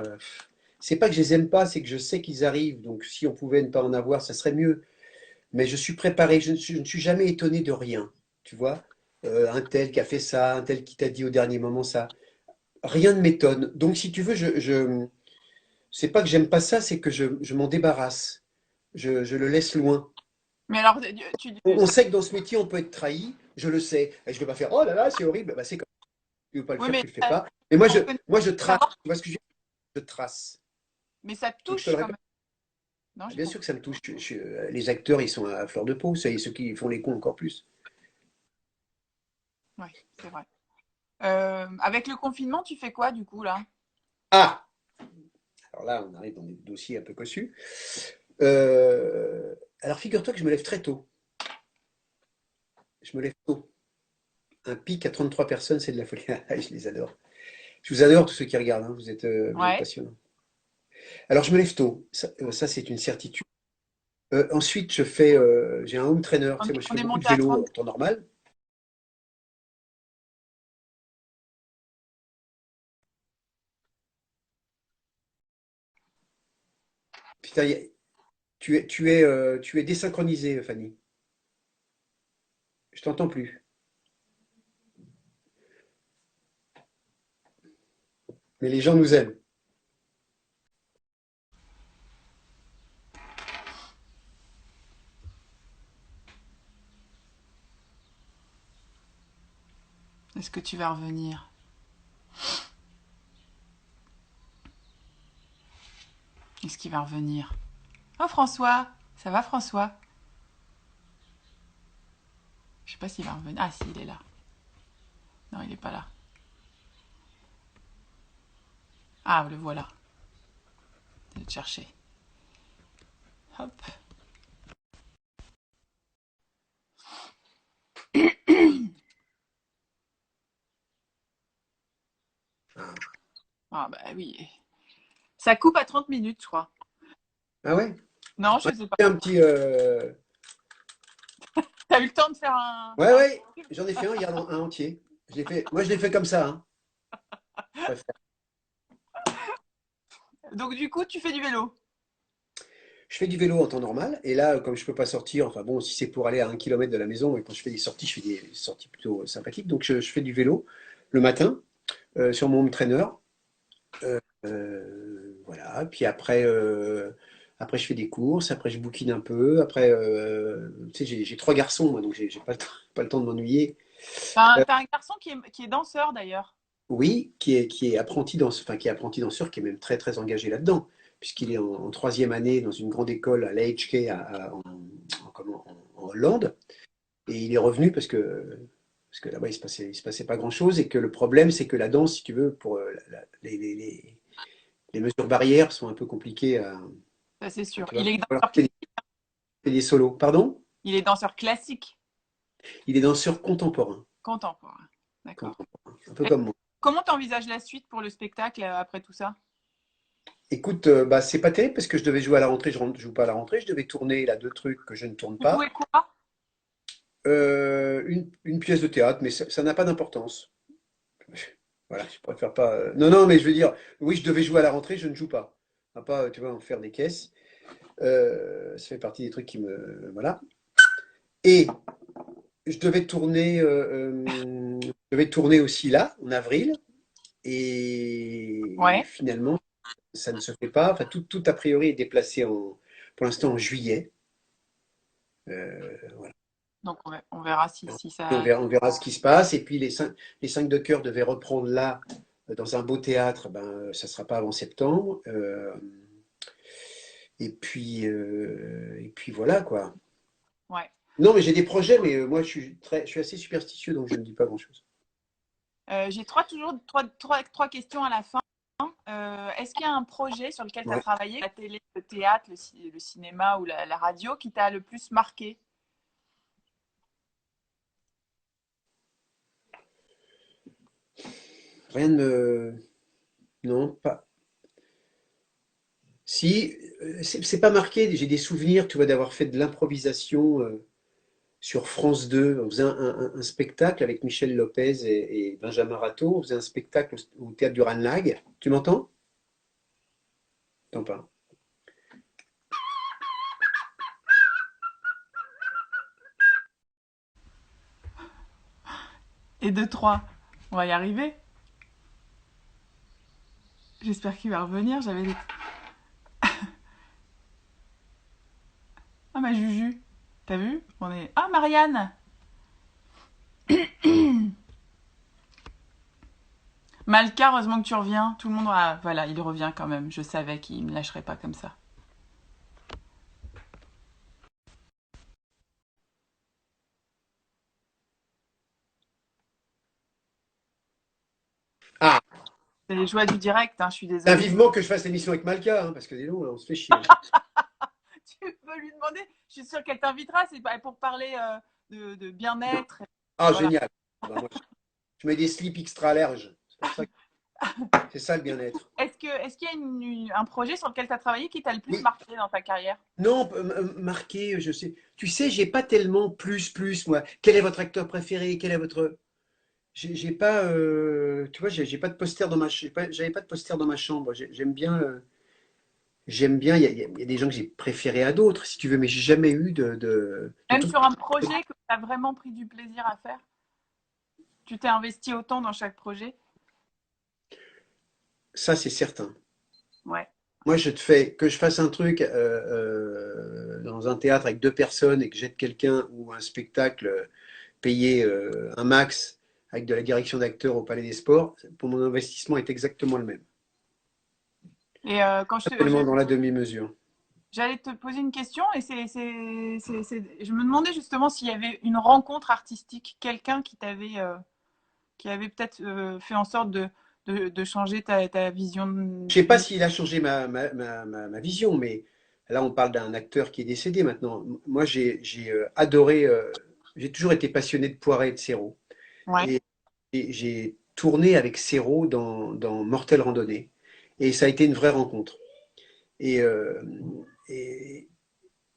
c'est pas que je les aime pas, c'est que je sais qu'ils arrivent. Donc si on pouvait ne pas en avoir, ça serait mieux. Mais je suis préparé, je ne suis jamais étonné de rien, tu vois. Un tel qui a fait ça, un tel qui t'a dit au dernier moment ça. Rien ne m'étonne. Donc, si tu veux, c'est pas que j'aime pas ça, c'est que je m'en débarrasse. Je le laisse loin. Mais alors, On sait que dans ce métier, on peut être trahi, je le sais. Et je ne vais pas faire, oh là là, c'est horrible. Bah, c'est comme tu ne veux pas le oui, faire, mais tu le fais pas. Mais moi, on connaît moi, je trace. savoir, Tu vois ce que je veux dire? Je trace. mais ça te Donc, je te le touche quand répète. même. Non, j'ai Bien sûr compris. que ça me touche. Les acteurs, ils sont à fleur de peau. Ça, et ceux qui font les cons encore plus. Oui, c'est vrai. Avec le confinement, tu fais quoi du coup là? Ah! Alors là, on arrive dans des dossiers un peu cossus. Euh, alors, figure-toi que je me lève très tôt. Je me lève tôt. Un pic à 33 personnes, c'est de la folie. Je les adore. Je vous adore, tous ceux qui regardent, hein. Vous êtes Ouais. passionnants. Alors, je me lève tôt. Ça, c'est une certitude. Ensuite, j'ai un home trainer. Tu sais, moi, je On fais est beaucoup de monté à vélo 30. en temps normal. Putain, tu es désynchronisé, Fanny. Je t'entends plus. Mais les gens nous aiment. Est-ce que tu vas revenir? Est-ce qu'il va revenir? Oh François, ça va François? Je sais pas s'il va revenir. Ah si, il est là. Non, il est pas là. Ah, le voilà. Je vais te chercher. Hop. Ah bah oui. Ça coupe à 30 minutes, je crois. Ah ouais? Non, Ouais, je sais pas. un petit. T'as eu le temps de faire un. Ouais, ouais, j'en ai fait un hier, un entier. Moi, je l'ai fait comme ça, hein. Je préfère. Donc, du coup, tu fais du vélo. Je fais du vélo en temps normal, et là, comme je peux pas sortir, enfin bon, si c'est pour aller à 1 kilomètre de la maison, et quand je fais des sorties, je fais des sorties plutôt sympathiques, donc je fais du vélo le matin sur mon home trainer. Voilà, puis après je fais des courses, après je bouquine un peu, après, tu sais, j'ai 3 garçons, moi, donc j'ai pas le temps de m'ennuyer. T'as un garçon qui est danseur d'ailleurs. Oui, qui est apprenti enfin, qui est apprenti danseur, qui est même très très engagé là-dedans, puisqu'il est en 3e année dans une grande école à l'AHK en Hollande, et il est revenu parce que là-bas il se passait pas grand-chose, et que le problème c'est que la danse, si tu veux, pour les mesures barrières sont un peu compliquées à, Ça, c'est sûr. tu vois, alors qu'il fait des solos. Pardon? Il est danseur classique, Il est danseur contemporain, contemporain. D'accord. un peu comme moi. Comment t'envisages la suite pour le spectacle après tout ça? Écoute, bah, c'est pas terrible parce que je devais jouer à la rentrée, joue pas à la rentrée, je devais tourner là 2 trucs que je ne tourne Vous pas. jouez quoi? Une pièce de théâtre, mais ça n'a pas d'importance. Voilà, je préfère pas. Non, non, mais je veux dire, oui, je devais jouer à la rentrée, je ne joue pas. On va pas, tu vois, en faire des caisses. Ça fait partie des trucs qui me. Voilà. Et je devais tourner aussi là, en avril, et Ouais. finalement, ça ne se fait pas. Enfin, tout a priori est déplacé pour l'instant en juillet. Voilà. Donc on verra si On ça. verra, on verra ce qui se passe. Et puis les cinq de cœur devaient reprendre là, dans un beau théâtre. Ben, ça ne sera pas avant septembre. Et puis voilà quoi. Ouais. Non, mais j'ai des projets, mais moi je suis assez superstitieux, donc je ne dis pas grand-chose. J'ai trois questions à la fin. Est-ce qu'il y a un projet sur lequel tu as Ouais. travaillé, la télé, le théâtre, le cinéma ou la radio, qui t'a le plus marqué? Rien de Non, pas. Si, c'est pas marqué. J'ai des souvenirs, tu vois, d'avoir fait de l'improvisation sur France 2. On faisait un spectacle avec Michel Lopez et Benjamin Rato. On faisait un spectacle au théâtre du Ranelagh. Tu m'entends? T'entends pas. Et deux, trois. On va y arriver. J'espère qu'il va revenir. Ah, ma Juju. T'as vu? On est. Ah, Marianne! Malka, heureusement que tu reviens. Tout le monde. Ah, voilà, il revient quand même. Je savais qu'il me lâcherait pas comme ça. Ah, C'est les joies du direct, hein, je suis ben, désolée. vivement que je fasse l'émission avec Malka, hein, parce que dis donc, là, on se fait chier. Tu peux lui demander. Je suis sûre qu'elle t'invitera. C'est pour parler de bien-être. Ah, Voilà. génial. Ben, moi, je mets des slips extra larges. C'est ça le bien-être. Est-ce qu'il y a un projet sur lequel tu as travaillé qui t'a le plus Oui. marqué dans ta carrière? Non, marqué, je sais. Tu sais, j'ai pas tellement plus, moi. Quel est votre acteur préféré? Quel est votre. J'ai pas, tu vois, j'ai pas de poster dans j'avais pas de poster dans ma chambre. J'aime bien. Il y a des gens que j'ai préférés à d'autres, si tu veux, mais j'ai jamais eu de Même truc. sur un projet que tu as vraiment pris du plaisir à faire? Tu t'es investi autant dans chaque projet? Ça, c'est certain. Ouais. Moi, que je fasse un truc dans un théâtre avec 2 personnes et que j'aide quelqu'un ou un spectacle payé un max avec de la direction d'acteurs au Palais des Sports, pour mon investissement est exactement le même. Et quand Tellement dans la demi-mesure. j'allais te poser une question, et je me demandais justement s'il y avait une rencontre artistique, quelqu'un qui avait peut-être fait en sorte de changer ta vision Je sais pas de. s'il a changé ma vision, mais là, on parle d'un acteur qui est décédé maintenant. Moi, j'ai adoré, j'ai toujours été passionné de Poiret et de Serrault. Ouais. Et j'ai tourné avec Serrault dans Mortel Randonnée. Et ça a été une vraie rencontre. Et, euh, et,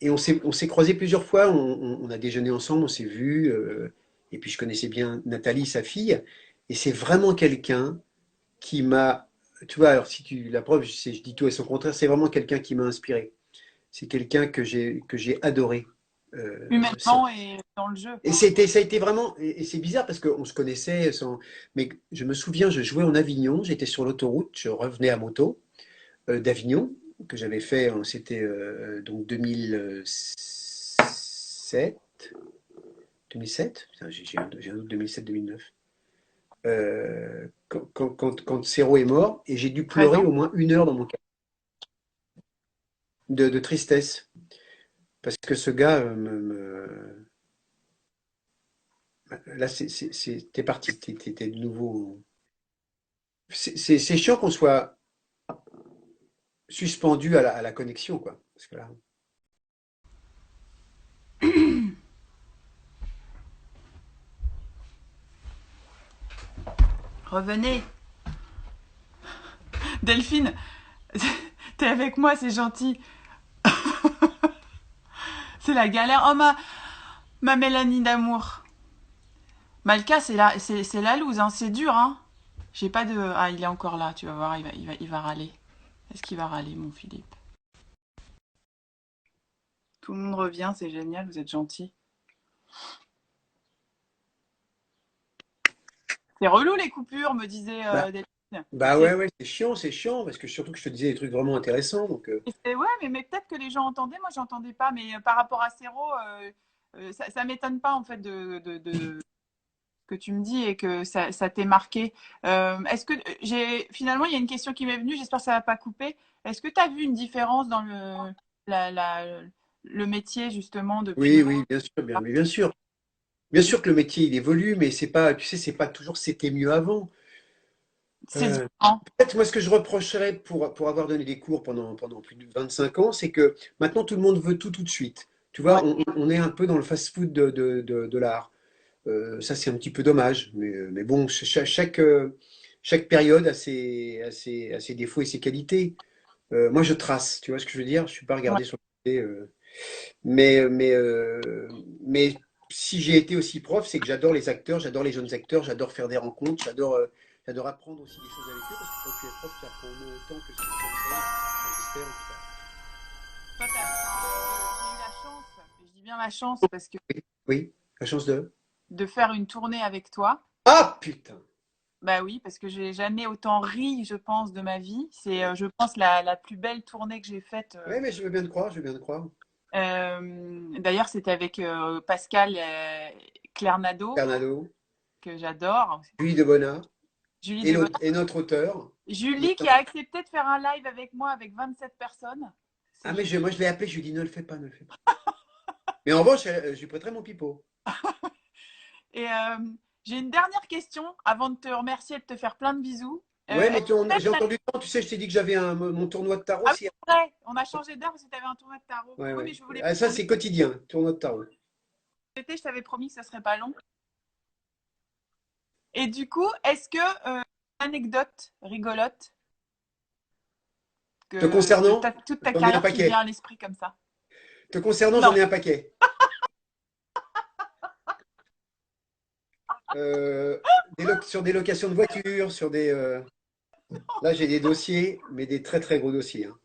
et on s'est croisés plusieurs fois, on a déjeuné ensemble, on s'est vus, et puis je connaissais bien Nathalie, sa fille, et c'est vraiment quelqu'un qui m'a, tu vois, alors si tu, la preuve, je dis tout et son contraire, c'est vraiment quelqu'un qui m'a inspiré. C'est quelqu'un que j'ai adoré. Ça. Humainement et dans le jeu. Et ça a été vraiment, et c'est bizarre parce qu'on se connaissait, mais je me souviens, je jouais en Avignon, j'étais sur l'autoroute, je revenais à moto d'Avignon, que j'avais fait, c'était donc 2007, 2007, putain, j'ai un doute 2007-2009, quand Serrault est mort, et j'ai dû 13 pleurer ans. au moins 1 heure dans mon cas, de tristesse, parce que ce gars, là, t'es parti, t'es de nouveau. C'est chiant qu'on soit suspendu à la connexion, quoi. Parce que là, Revenez. Delphine, t'es avec moi, c'est gentil. C'est la galère. Oh, ma Mélanie d'amour. Malka, c'est la loose, hein. C'est dur, hein. J'ai pas de. Ah, il est encore là, tu vas voir, il va râler. Est-ce qu'il va râler, mon Philippe? Tout le monde revient, c'est génial, vous êtes gentil. C'est relou les coupures, me disait bah, Delphine. bah ouais, ouais, c'est chiant, parce que surtout que je te disais des trucs vraiment intéressants, donc Ouais, mais peut-être que les gens entendaient, moi j'entendais pas, mais par rapport à Céro, ça m'étonne pas en fait de que tu me dis et que ça t'ait marqué. Est-ce que finalement il y a une question qui m'est venue, j'espère que ça va pas couper. Est-ce que tu as vu une différence dans la, la- le métier justement depuis? oui, oui, bien sûr, mais bien sûr. Bien sûr que le métier, il évolue, mais c'est pas, tu sais, c'est pas toujours c'était mieux avant. C'est Euh, différent. Peut-être, moi, ce que je reprocherais pour avoir donné des cours pendant plus de 25 ans, c'est que maintenant, tout le monde veut tout de suite. Tu Ouais, vois, on est un peu dans le fast-food de l'art. Ça, c'est un petit peu dommage, mais bon, chaque période a ses défauts et ses qualités. Moi, je trace, tu vois ce que je veux dire? Je suis pas ouais. regardé sur le côté. Mais, mais, euh, mais si j'ai été aussi prof, c'est que j'adore les acteurs, j'adore les jeunes acteurs, j'adore faire des rencontres, j'adore apprendre aussi des choses avec eux, parce que quand tu es prof, tu apprends au moins autant que ceux qui enseignent. Enfin, j'espère en tout cas. Toi, j'ai eu la chance, et je dis bien la chance parce que Oui, oui, la chance de. de faire une tournée avec toi. Ah putain! Bah oui, parce que j'ai jamais autant ri, je pense, de ma vie. C'est, je pense, la plus belle tournée que j'ai faite. Oui, mais je veux bien te croire, je veux bien te croire. D'ailleurs, c'était avec Pascal Claire Nadeau, Bernardo, que j'adore. Julie de Bonnat Julie Debonnet. et notre auteur. Julie qui a accepté de faire un live avec moi avec 27 personnes. Ah, C'est mais génial. moi je l'ai appelé, je lui ai dit ne le fais pas, ne le fais pas. Mais en revanche, je lui prêterai mon pipeau. Et j'ai une dernière question avant de te remercier et de te faire plein de bisous. Ouais, mais Est-ce j'ai que entendu tant, tu sais, je t'ai dit que j'avais mon tournoi de tarot. ah oui, c'est vrai, on a changé d'heure parce que tu avais un tournoi de tarot. Ouais, Oui, mais ouais. je voulais Ah, ça, c'est quotidien, tournoi de tarot. je t'avais promis que ça serait pas long. Et du coup, est-ce que anecdote rigolote Te que concernant, toute ta j'en ai un carrière qui me paquet. vient à l'esprit comme ça? Te concernant, j'en Non, ai un paquet. Euh, sur des locations de voitures, là, j'ai des dossiers, mais des très très gros dossiers, hein.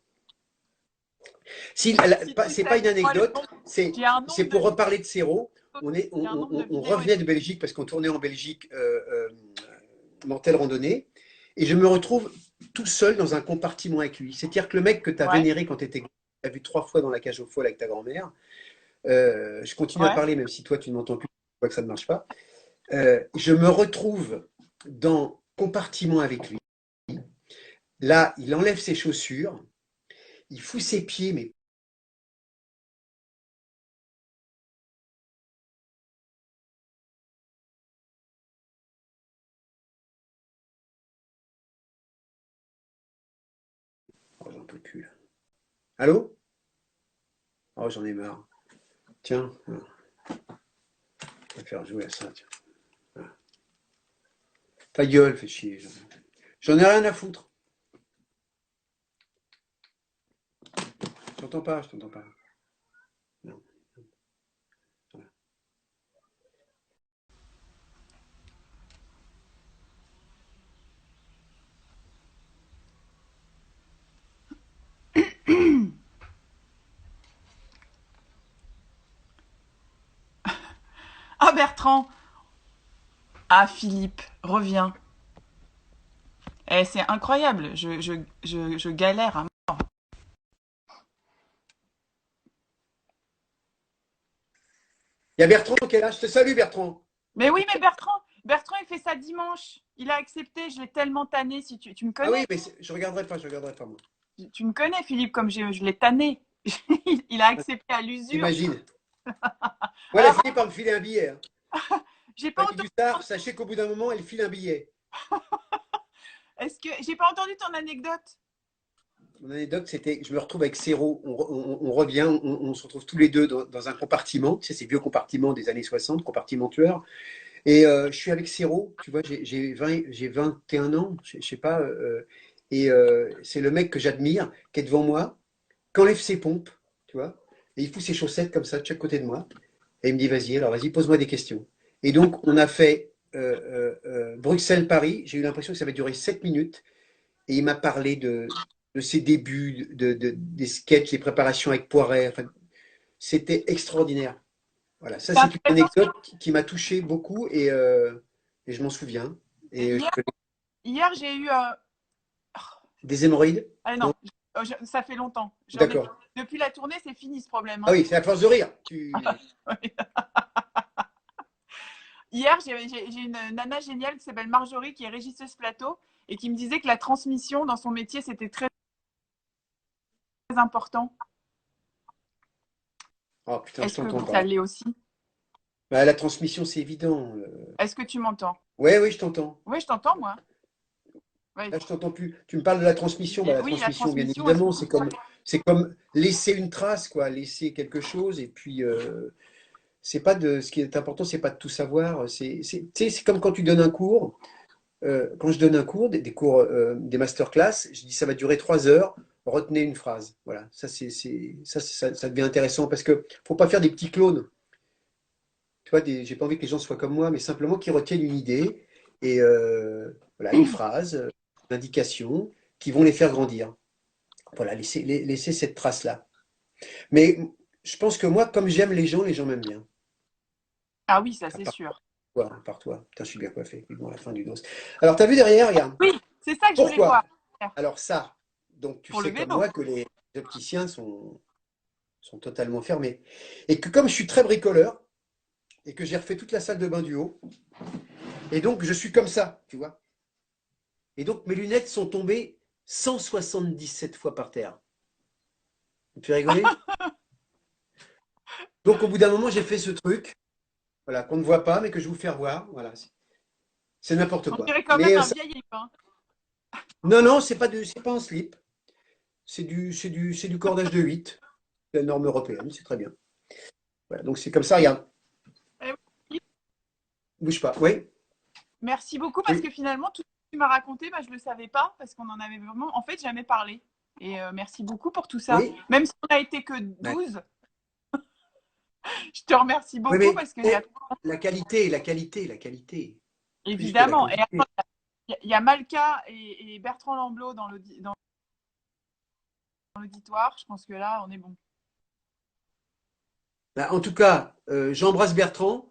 Si, si tu c'est pas sais, une anecdote, j'ai un c'est nombre de pour reparler de Céro. j'ai un nombre de On vidéos et revenait de Belgique parce qu'on tournait en Belgique Mortel Randonnée. Et je me retrouve tout seul dans un compartiment avec lui. C'est-à-dire que le mec que tu as ouais, vénéré quand tu étais, tu as vu 3 fois dans la cage aux folles avec ta grand-mère, je continue à ouais. parler, même si toi tu ne m'entends plus, tu vois que ça ne marche pas. Je me retrouve dans compartiment avec lui. Là, il enlève ses chaussures, il fout ses pieds, mais oh, j'en peux plus là. Allô? Oh, j'en ai marre. Tiens, on va faire jouer à ça. Tiens. Voilà. Ta gueule, fais chier. J'en ai rien à foutre. Je t'entends pas, je t'entends pas. Ah, Bertrand. Ah, Philippe, reviens. Eh, c'est incroyable. Je galère à mort. Il y a Bertrand qui est là. Je te salue, Bertrand. Mais oui, mais Bertrand, il fait ça dimanche. Il a accepté. Je l'ai tellement tanné. Si tu me Ah oui, connais, mais je regarderai pas, moi. tu me connais, Philippe, comme je l'ai tanné. Il a accepté à l'usure. J'imagine. Moi, elle a Alors, fini par me filer un billet, hein. j'ai pas Fanny entendu. Dussard, sachez qu'au bout d'un moment, elle file un billet. Est-ce que j'ai pas entendu ton anecdote? Mon anecdote, c'était, je me retrouve avec Céro, on revient, on se retrouve tous les deux dans un compartiment, tu sais, ces vieux compartiments des années 60, compartiment tueur. Et je suis avec Céro, tu vois, j'ai 21 ans, je sais pas, et c'est le mec que j'admire, qui est devant moi, qui enlève ses pompes, tu vois, et il fout ses chaussettes comme ça de chaque côté de moi, et il me dit, vas-y, alors vas-y, pose-moi des questions. Et donc, on a fait Bruxelles-Paris, j'ai eu l'impression que ça va durer 7 minutes, et il m'a parlé de ses débuts, des sketchs, des préparations avec Poiret, enfin, c'était extraordinaire. Voilà, ça C'est c'est une intéressant. anecdote qui m'a touché beaucoup et je m'en souviens. Et je connais Hier, j'ai eu. des hémorroïdes? Ah Non? non, ça fait longtemps. J'en ai... D'accord. Depuis la tournée, c'est fini ce problème, Ah hein. oui, c'est à force de rire. Hier, j'ai une nana géniale qui s'appelle Marjorie, qui est régisseuse plateau, et qui me disait que la transmission dans son métier, c'était très important. Oh putain, je Est-ce que t'entends ça pas. l'est aussi? Bah, la transmission, c'est évident. Est-ce que tu m'entends? Ouais, oui, je t'entends. Oui, je t'entends, moi. Ouais. Là, je t'entends plus. Tu me parles de la transmission. Bah, la Oui, la transmission, bien transmission, est-ce évidemment, que... c'est comme laisser une trace, quoi, laisser quelque chose. Et puis, c'est pas de, ce qui est important, c'est pas de tout savoir. Tu sais, c'est comme quand tu donnes un cours. Quand je donne un cours, des cours, des masterclass, je dis ça va durer 3 heures, retenez une phrase. Voilà, ça devient intéressant parce que faut pas faire des petits clones. Tu vois, j'ai pas envie que les gens soient comme moi, mais simplement qu'ils retiennent une idée et voilà, une phrase, une indication qui vont les faire grandir. Voilà, laisser cette trace-là. Mais je pense que moi, comme j'aime les gens m'aiment bien. Ah oui, ça À c'est part sûr. toi, à part toi. Putain, je suis bien coiffé. Bon, à la fin du dos. Alors, t'as vu derrière, regarde. Oui, c'est ça que je voulais Pourquoi? voir Alors ça, donc tu pour le sais comme vélo. moi que les opticiens sont totalement fermés. Et que comme je suis très bricoleur, et que j'ai refait toute la salle de bain du haut, et donc je suis comme ça, tu vois. Et donc mes lunettes sont tombées 177 fois par terre. Tu fais rigoler? Donc au bout d'un moment, j'ai fait ce truc, voilà, qu'on ne voit pas, mais que je vais vous faire voir. Voilà, c'est n'importe On quoi. dirait quand même Mais un vieil hein. non, non, c'est pas un slip. C'est du cordage de 8, la norme européenne, c'est très bien. Voilà, donc c'est comme ça, regarde, Eh oui. bouge pas. Oui, Merci beaucoup parce oui, que finalement, tout ce que tu m'as raconté, bah, je ne le savais pas parce qu'on en avait vraiment, en fait, jamais parlé. Et merci beaucoup pour tout ça. oui. Même si on n'a été que Ben, 12, je te remercie oui, beaucoup mais parce qu'il y a la qualité. Plus que la évidemment. Et quantité. il y a Malka et Bertrand Lamblot dans l'auditoire. Je pense que là, on est bon. Ben, en tout cas, j'embrasse Bertrand,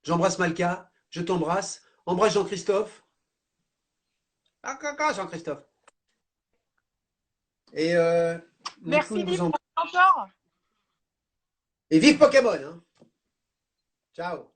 j'embrasse Malka, je t'embrasse, embrasse Jean-Christophe. Ah, Jean-Christophe. Et mon Merci, clown vous Philippe. embrasse. Encore. Et vive Pokémon, hein. Ciao.